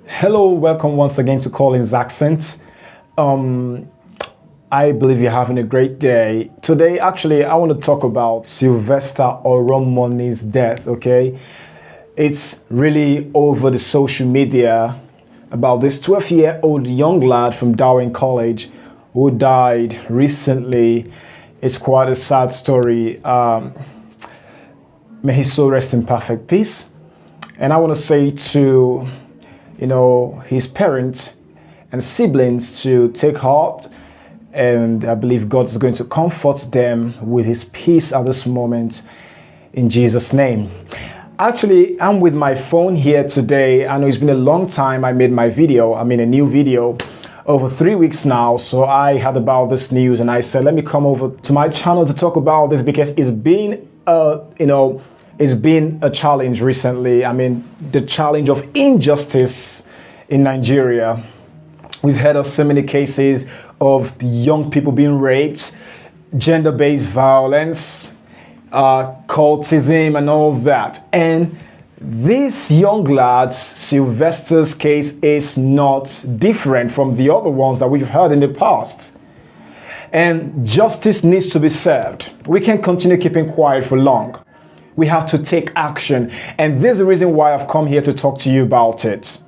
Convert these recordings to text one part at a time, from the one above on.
Hello, welcome once again to Colin's Accent. I believe you're having a great day. Today, actually, I want to talk about Sylvester Oromoni's death, okay? It's really over the social media about this 12-year-old young lad from Dowen College who died recently. It's quite a sad story. May his soul rest in perfect peace. And I want to say to his parents and siblings to take heart, and I believe God is going to comfort them with his peace at this moment in Jesus' name. Actually, I'm with my phone here today. I know it's been a long time I made my video, a new video, over 3 weeks now. So I heard about this news and I said, let me come over to my channel to talk about this because it's been, it's been a challenge recently. The challenge of injustice in Nigeria. We've heard of so many cases of young people being raped, gender-based violence, cultism and all that. And this young lad's, Sylvester's case, is not different from the other ones that we've heard in the past. And justice needs to be served. We can't continue keeping quiet for long. We have to take action. And this is the reason why I've come here to talk to you about it.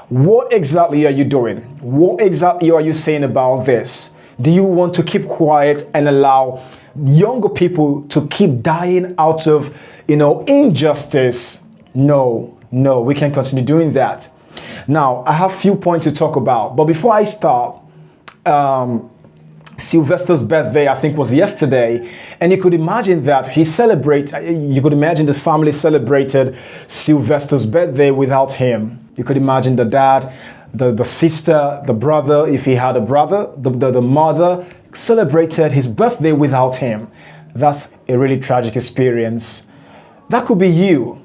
What exactly are you doing? What exactly are you saying about this? Do you want to keep quiet and allow younger people to keep dying out of, injustice? No, we can't continue doing that. Now, I have a few points to talk about. But before I start, Sylvester's birthday, I think, was yesterday, and you could imagine that this family celebrated Sylvester's birthday without him. You could imagine the dad, the sister, the brother, if he had a brother, the mother celebrated his birthday without him. That's a really tragic experience. That could be you.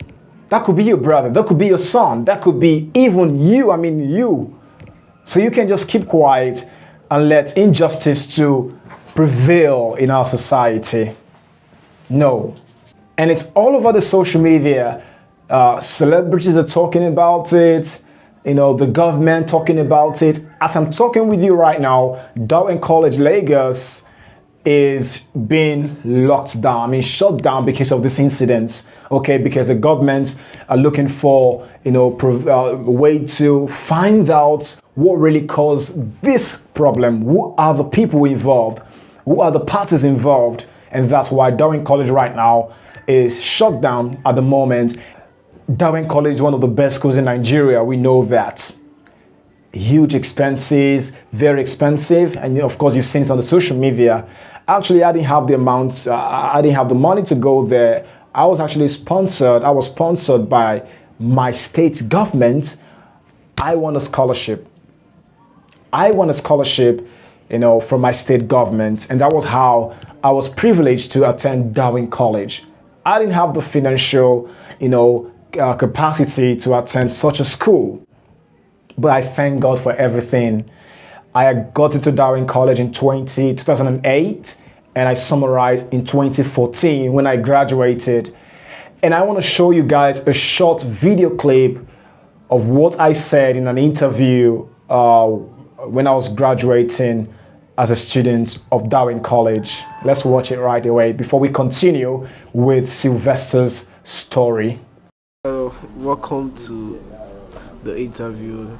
That could be your brother. That could be your son. That could be even you. You. So you can just keep quiet and let injustice to prevail in our society. No. And it's all over the social media. Celebrities are talking about it. The government talking about it. As I'm talking with you right now, Dowen College, Lagos is being locked down, shut down because of this incident. Okay, because the government are looking for, a way to find out what really caused this problem. Who are the people involved? Who are the parties involved? And that's why Dowen College right now is shut down at the moment. Dowen College is one of the best schools in Nigeria. We know that. Huge expenses, very expensive. And of course, you've seen it on the social media. Actually, I didn't have the amount, I didn't have the money to go there. I was actually sponsored. I was sponsored by my state government. I won a scholarship. From my state government. And that was how I was privileged to attend Dowen College. I didn't have the financial, capacity to attend such a school. But I thank God for everything. I got into Dowen College in 2008, and I summarized in 2014 when I graduated. And I want to show you guys a short video clip of what I said in an interview when I was graduating as a student of Dowen College. Let's watch it right away before we continue with Sylvester's story. Welcome to the interview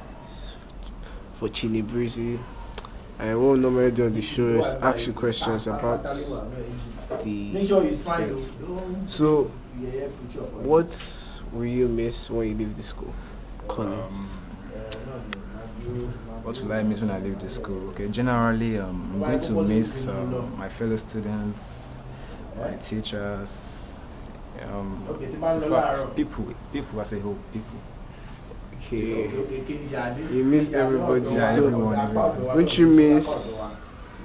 for Chini Breezy. And what we normally do on the show is ask you questions about the state. So, what will you miss when you leave the school, Collins? What will I miss when I leave the school? Okay, generally, I'm going to miss my fellow students, my teachers, in fact, people as a whole, people. Okay, you miss everybody. Yeah, so everyone. Don't you miss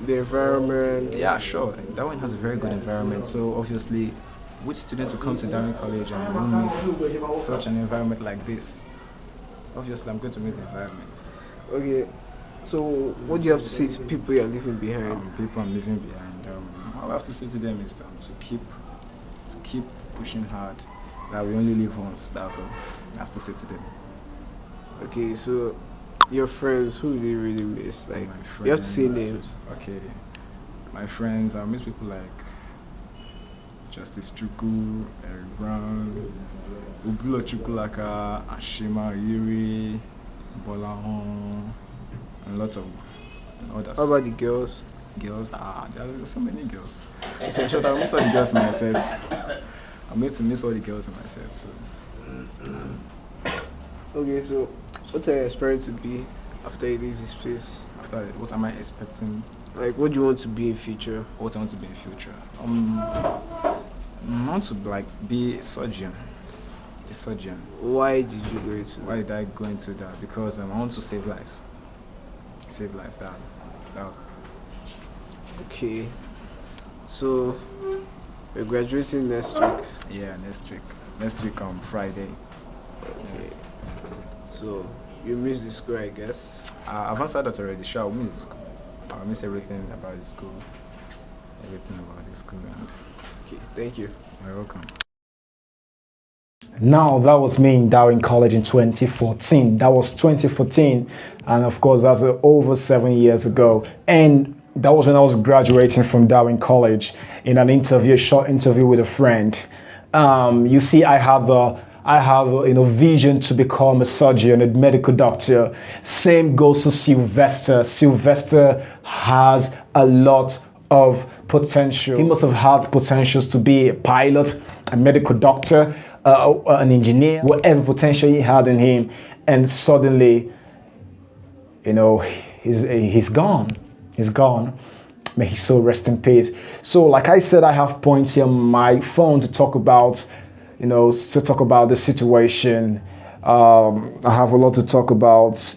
the environment? Yeah, sure. That one has a very good environment. So obviously, which students will come to Dowen College and will miss such an environment like this? Obviously, I'm going to miss the environment. Okay, so what do you have to say to people you're leaving behind? People I'm leaving behind. All I have to say to them is to keep pushing hard. That we only live once. That's all I have to say to them. Okay, so your friends, who do you really miss? Like, My you have to say friends. names. Okay, my friends, I miss people like Justice Chuku, Eric Brown, Ubulo Chukulaka, Ashima Yuri, Bolahon, and lots of others. How about the girls? Girls? There are so many girls. In short, I miss all the girls in my set. I'm going to miss all the girls in my set. So, Okay, so what are you aspiring to be after you leave this place? after that, what am I expecting? Like, what do you want to be in future? What I want to be in future? I want to like be a surgeon. A surgeon. Why did you go into Why did I go into that? Because I want to save lives. Save lives. That was. Okay, so you're graduating next week. Yeah, next week on Friday. Okay, so you miss the school, I guess. I've answered that already. Sure, I'll miss the school. I'll miss everything about the school. Everything about the school. And Okay, thank you. you're welcome. Now, that was me in Dowen College in 2014. That was 2014. And of course, that's over 7 years ago. And that was when I was graduating from Dowen College in an interview, a short interview with a friend. You see, I have vision to become a surgeon, a medical doctor. Same goes to Sylvester. Sylvester has a lot of potential. He must have had potentials to be a pilot, a medical doctor, an engineer, whatever potential he had in him, and suddenly, he's gone. He's gone. May his soul rest in peace. So, like I said, I have points here on my phone to talk about, the situation. I have a lot to talk about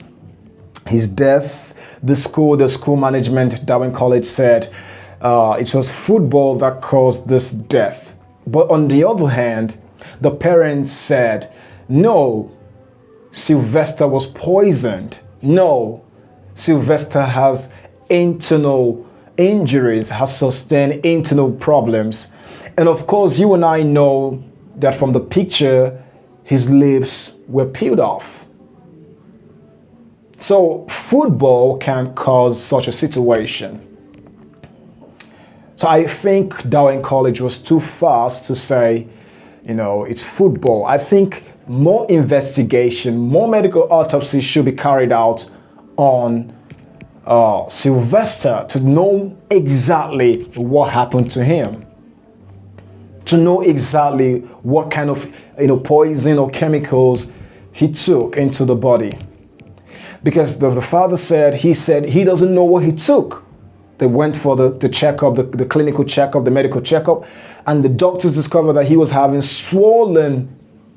his death. The school management, Dowen College said it was football that caused this death. But on the other hand, the parents said, no, Sylvester was poisoned. No, Sylvester has internal injuries, has sustained internal problems. And of course, you and I know that from the picture, his lips were peeled off. So football can cause such a situation. So I think Dowen College was too fast to say, it's football. I think more investigation, more medical autopsy should be carried out on Sylvester to know exactly what happened to him, to know exactly what kind of poison or chemicals he took into the body. Because the father said he doesn't know what he took. They went for the checkup, the clinical checkup, the medical checkup, and the doctors discovered that he was having swollen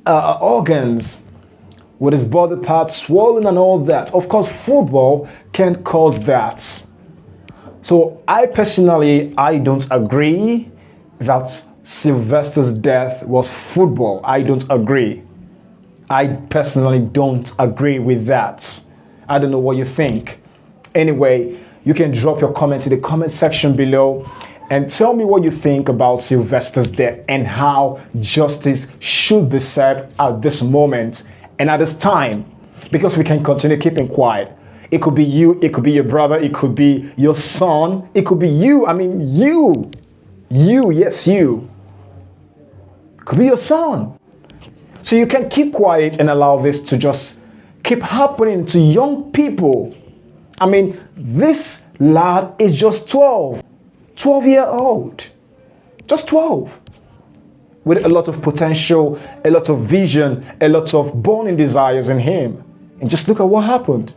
organs, with his body parts swollen and all that. Of course, football can cause that. So I personally, I don't agree that Sylvester's death was football. I don't agree. I personally don't agree with that. I don't know what you think. Anyway, you can drop your comment in the comment section below and tell me what you think about Sylvester's death and how justice should be served at this moment and at this time, because we can continue keeping quiet. It could be you, it could be your brother, it could be your son, it could be you. I mean, you. Yes, you. It could be your son. So you can keep quiet and allow this to just keep happening to young people. I mean, this lad is just 12 years old, just 12, with a lot of potential, a lot of vision, a lot of burning desires in him. And just look at what happened.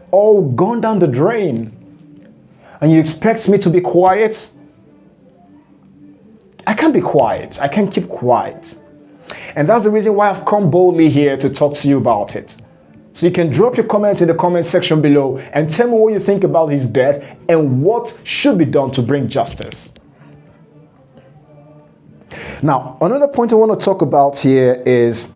All gone down the drain. And you expect me to be quiet? I can't be quiet. I can't keep quiet. And that's the reason why I've come boldly here to talk to you about it. So you can drop your comments in the comment section below and tell me what you think about his death and what should be done to bring justice. Now, another point I want to talk about here is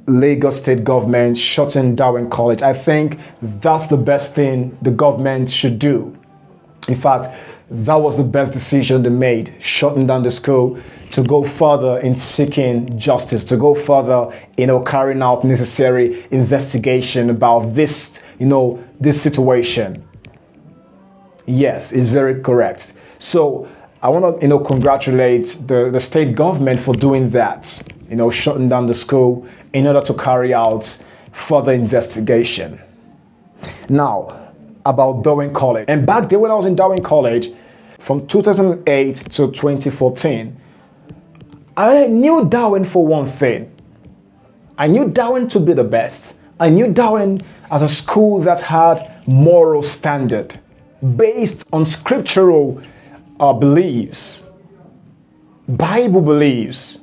Lagos State government shutting down college. I think that's the best thing the government should do. In fact, that was the best decision they made, shutting down the school, to go further in seeking justice, to go further, carrying out necessary investigation about this, this situation. Yes, it's very correct. So I want to, congratulate the state government for doing that, shutting down the school in order to carry out further investigation. Now, about Dowen College. And back then when I was in Dowen College, from 2008 to 2014, I knew Dowen for one thing. I knew Dowen to be the best. I knew Dowen as a school that had moral standard based on scriptural beliefs, Bible beliefs.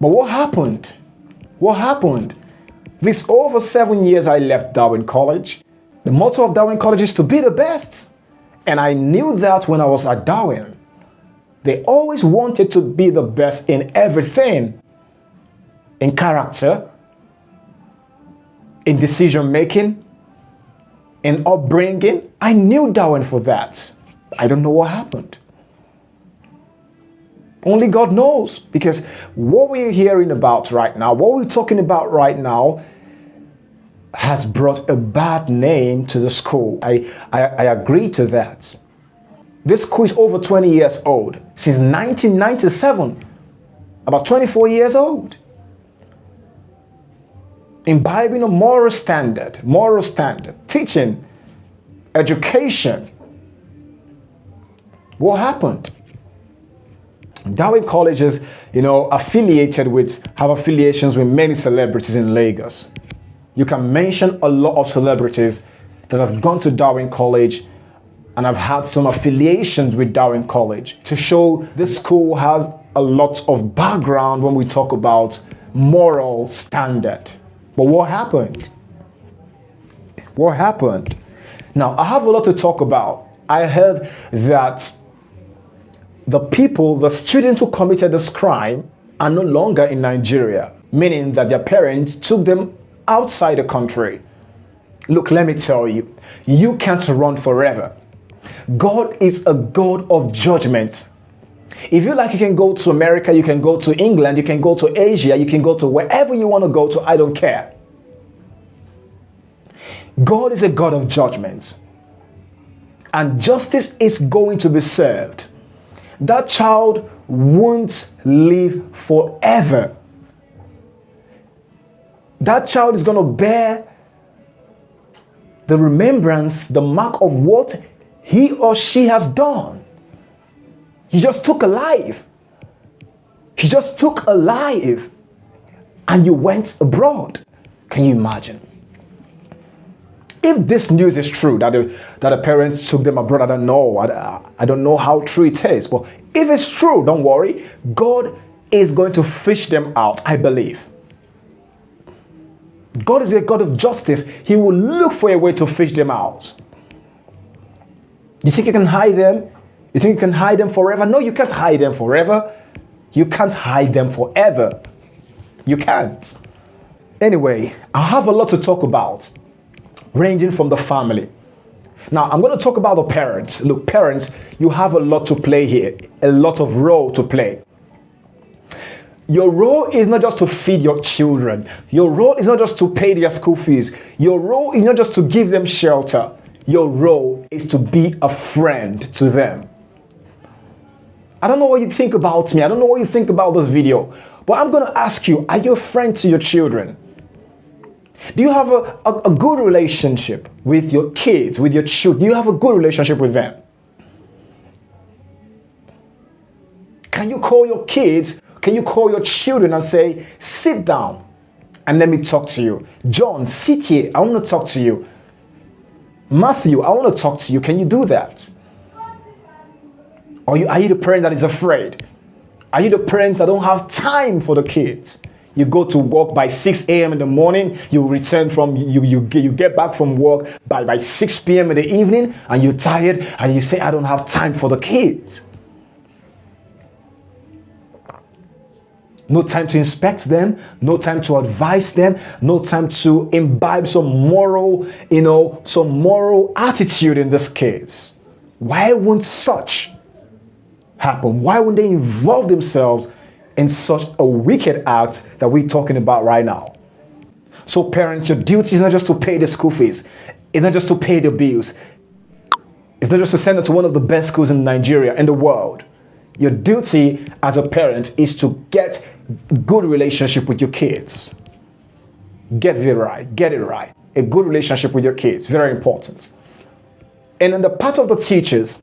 But what happened? What happened? This over 7 years I left Dowen College. The motto of Dowen College is to be the best. And I knew that when I was at Dowen. They always wanted to be the best in everything. In character, in decision making, in upbringing. I knew Dowen for that. I don't know what happened. Only God knows, because what we're hearing about right now, what we're talking about right now, has brought a bad name to the school. I agree to that. This school is over 20 years old, since 1997, about 24 years old. Imbibing a moral standard, teaching, education. What happened? Dowen College is, have affiliations with many celebrities in Lagos. You can mention a lot of celebrities that have gone to Dowen College and have had some affiliations with Dowen College to show this school has a lot of background when we talk about moral standard. But what happened? What happened? Now, I have a lot to talk about. I heard that the students who committed this crime are no longer in Nigeria, meaning that their parents took them outside the country. Look, let me tell you, you can't run forever. God is a God of judgment. If you like, you can go to America, you can go to England, you can go to Asia, you can go to wherever you want to go to, I don't care. God is a God of judgment. And justice is going to be served. That child won't live forever. That child is going to bear the remembrance, the mark of what he or she has done. He just took a life. He just took a life. And you went abroad. Can you imagine? If this news is true, that the parents took them abroad, I don't know. I don't know how true it is. But if it's true, don't worry. God is going to fish them out, I believe. God is a God of justice. He will look for a way to fish them out. You think you can hide them? You think you can hide them forever? No, you can't hide them forever. You can't hide them forever. You can't. Anyway, I have a lot to talk about, ranging from the family. Now, I'm going to talk about the parents. Look, parents, you have a lot to play here, a lot of role to play. Your role is not just to feed your children. Your role is not just to pay their school fees. Your role is not just to give them shelter. Your role is to be a friend to them. I don't know what you think about me. I don't know what you think about this video. But I'm going to ask you, are you a friend to your children? Do you have a good relationship with your kids, with your children? Do you have a good relationship with them? Can you call your kids? Can you call your children and say, sit down and let me talk to you? John, sit here. I want to talk to you. Matthew, I want to talk to you. Can you do that? Or are you the parent that is afraid? Are you the parent that don't have time for the kids? You go to work by 6 a.m. in the morning, you return from, you get back from work by 6 p.m. in the evening, and you're tired, and you say, I don't have time for the kids. No time to inspect them, no time to advise them, no time to imbibe some moral, some moral attitude in this case. Why won't such happen? Why would they involve themselves in such a wicked act that we're talking about right now? So parents, your duty is not just to pay the school fees. It's not just to pay the bills. It's not just to send them to one of the best schools in Nigeria, in the world. Your duty as a parent is to get good relationship with your kids. Get it right. Get it right. A good relationship with your kids. Very important. And on the part of the teachers,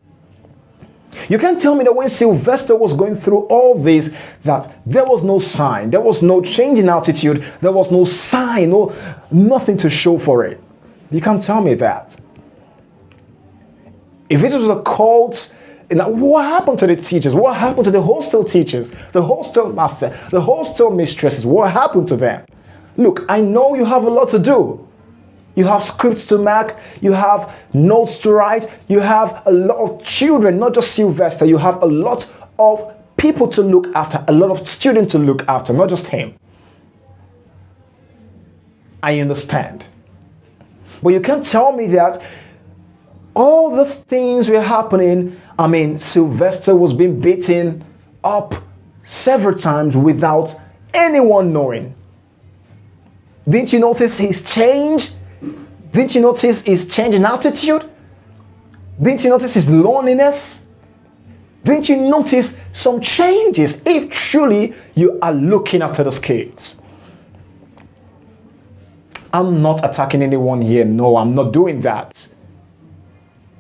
you can't tell me that when Sylvester was going through all this, that there was no sign, there was no change in attitude, there was no sign, nothing to show for it. You can't tell me that. If it was a cult, what happened to the teachers? What happened to the hostel teachers, the hostel master, the hostel mistresses? What happened to them? Look, I know you have a lot to do. You have scripts to mark, you have notes to write, you have a lot of children, not just Sylvester, you have a lot of people to look after, a lot of students to look after, not just him. I understand. But you can't tell me that all these things were happening. I mean, Sylvester was being beaten up several times without anyone knowing. Didn't you notice his change? Didn't you notice his change in attitude? Didn't you notice his loneliness? Didn't you notice some changes if truly you are looking after those kids? I'm not attacking anyone here. No, I'm not doing that.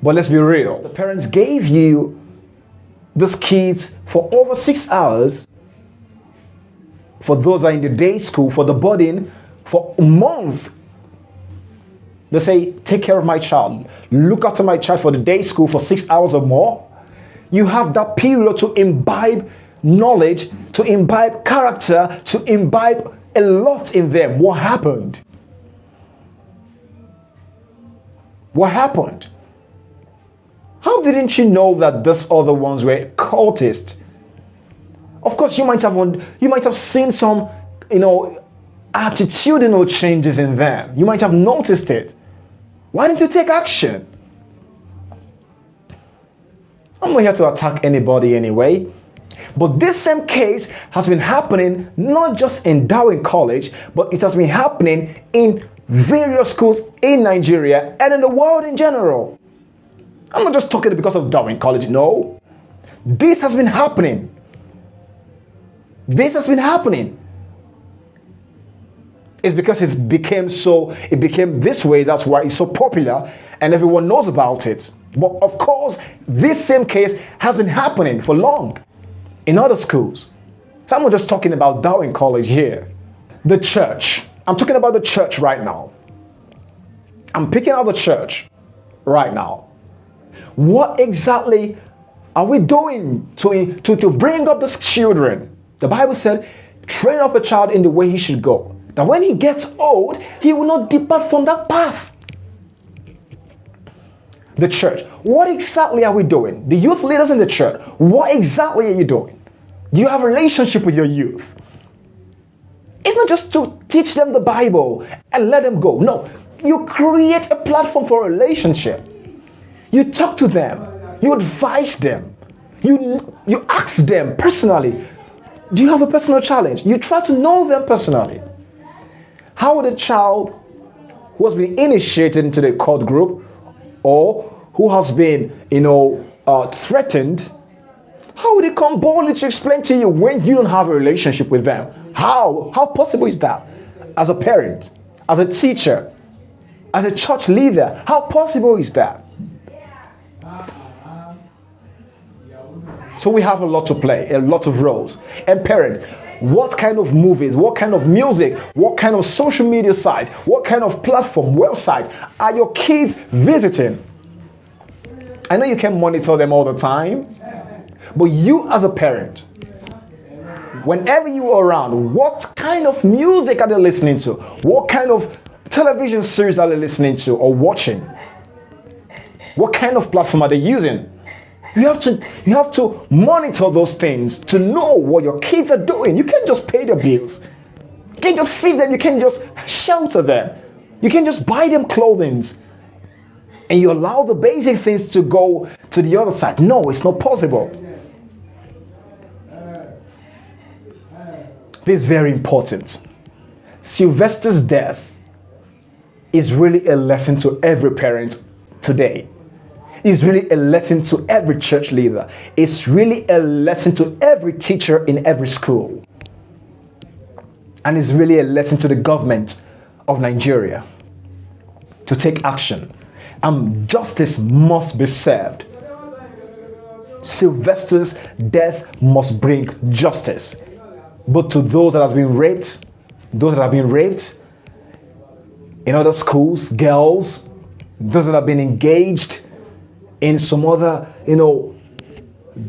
But let's be real. The parents gave you these kids for over 6 hours. For those that are in the day school, for the boarding, for a month. They say, take care of my child. Look after my child for the day school for 6 hours or more. You have that period to imbibe knowledge, to imbibe character, to imbibe a lot in them. What happened? What happened? How didn't you know that these other ones were cultists? Of course, you might have seen some, attitudinal changes in them. You might have noticed it. Why didn't you take action? I'm not here to attack anybody anyway. But this same case has been happening not just in Dowen College, but it has been happening in various schools in Nigeria and in the world in general. I'm not just talking because of Dowen College, no. This has been happening. This has been happening. It's because it became this way, that's why it's so popular and everyone knows about it. But of course, this same case has been happening for long in other schools. So I'm not just talking about Dowen College here. The church. I'm talking about the church right now. I'm picking out the church right now. What exactly are we doing to bring up these children? The Bible said, train up a child in the way he should go, that when he gets old, he will not depart from that path. The church. What exactly are we doing? The youth leaders in the church. What exactly are you doing? Do you have a relationship with your youth? It's not just to teach them the Bible and let them go. No, you create a platform for a relationship. You talk to them. You advise them. You ask them personally, do you have a personal challenge? You try to know them personally. How would a child who has been initiated into the cult group or who has been, threatened, how would they come boldly to explain to you when you don't have a relationship with them? How? How possible is that? As a parent, as a teacher, as a church leader, how possible is that? So we have a lot to play, a lot of roles. And parent, what kind of movies, what kind of music, what kind of social media site, what kind of platform, website are your kids visiting? I know you can monitor them all the time, but you as a parent, whenever you are around, what kind of music are they listening to? What kind of television series are they listening to or watching? What kind of platform are they using? You have to monitor those things to know what your kids are doing. You can't just pay their bills. You can't just feed them. You can't just shelter them. You can't just buy them clothing. And you allow the basic things to go to the other side. No, it's not possible. This is very important. Sylvester's death is really a lesson to every parent today. It's really a lesson to every church leader. It's really a lesson to every teacher in every school. And it's really a lesson to the government of Nigeria to take action. And justice must be served. Sylvester's death must bring justice, both to those that have been raped, in other schools, girls, those that have been engaged in some other,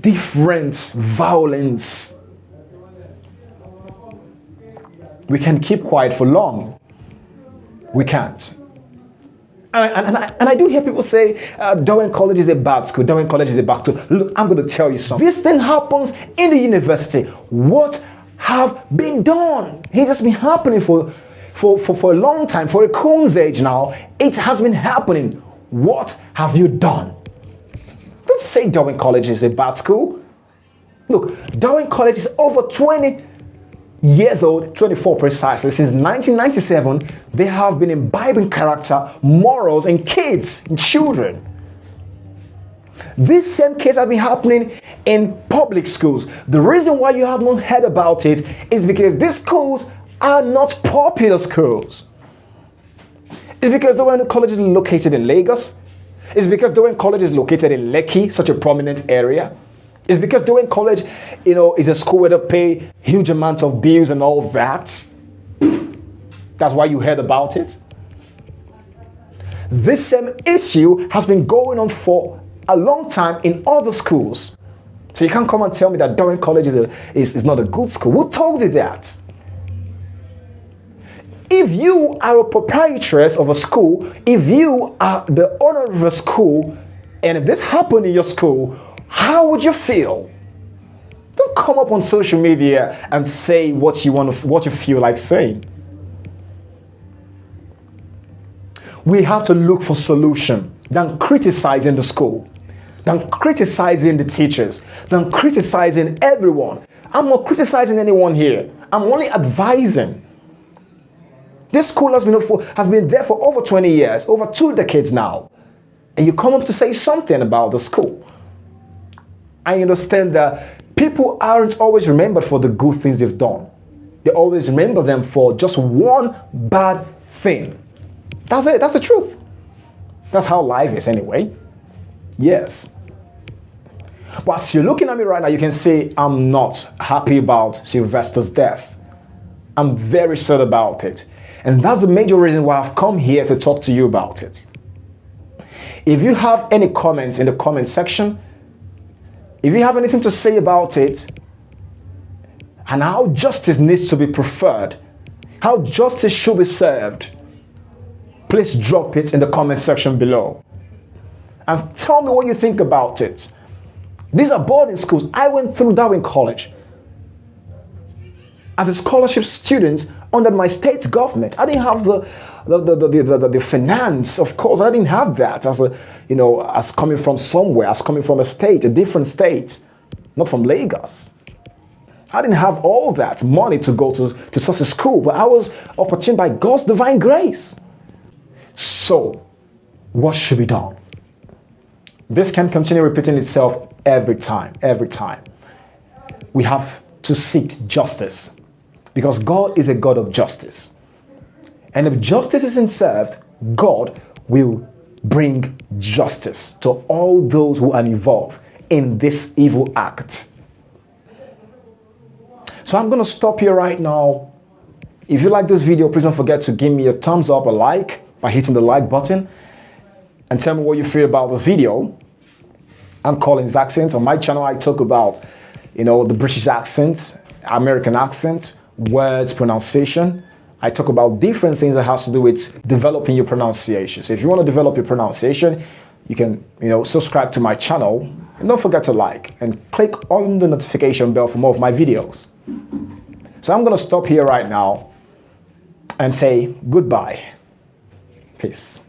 different violence. We can keep quiet for long. We can't. And I do hear people say, Dowen College is a bad school. Dowen College is a bad school. Look, I'm going to tell you something. This thing happens in the university. What have been done? It has been happening for a long time, for a coon's age now. It has been happening. What have you done? Don't say Dowen College is a bad school. Look, Dowen College is over 20 years old, 24 precisely. Since 1997, they have been imbibing character, morals in kids, in children. This same case has been happening in public schools. The reason why you have not heard about it is because these schools are not popular schools. It's because Dowen College is located in Lagos. It's because Dowen College is located in Lekki, such a prominent area. It's because Dowen College, is a school where they pay huge amounts of bills and all that. That's why you heard about it. This same issue has been going on for a long time in other schools. So you can't come and tell me that Dowen College is not a good school. Who told you that? If you are a proprietress of a school, if you are the owner of a school, and if this happened in your school, how would you feel? Don't come up on social media and say what you feel like saying. We have to look for solution than criticizing the school, than criticizing the teachers, than criticizing everyone. I'm not criticizing anyone here. I'm only advising. This school has been there for over 20 years, over 2 decades now. And you come up to say something about the school. I understand that people aren't always remembered for the good things they've done. They always remember them for just one bad thing. That's it. That's the truth. That's how life is anyway. Yes. But as you're looking at me right now, you can say I'm not happy about Sylvester's death. I'm very sad about it. And that's the major reason why I've come here to talk to you about it. If you have any comments in the comment section, if you have anything to say about it, and how justice needs to be preferred, how justice should be served, please drop it in the comment section below. And tell me what you think about it. These are boarding schools. I went through Dowen College as a scholarship student under my state government. I didn't have the finance, of course. I didn't have that as coming from somewhere, as coming from a different state, not from Lagos. I didn't have all that money to go to such a school, but I was opportune by God's divine grace. So, what should be done? This can continue repeating itself every time. We have to seek justice, because God is a God of justice. And if justice isn't served, God will bring justice to all those who are involved in this evil act. So I'm going to stop here right now. If you like this video, please don't forget to give me a thumbs up, a like, by hitting the like button, and tell me what you feel about this video. I'm Collins Accent. On my channel, I talk about, the British accent, American accent, words, pronunciation. I talk about different things that has to do with developing your pronunciation. So if you want to develop your pronunciation, you can, subscribe to my channel, and don't forget to like and click on the notification bell for more of my videos. So I'm going to stop here right now and say goodbye. Peace.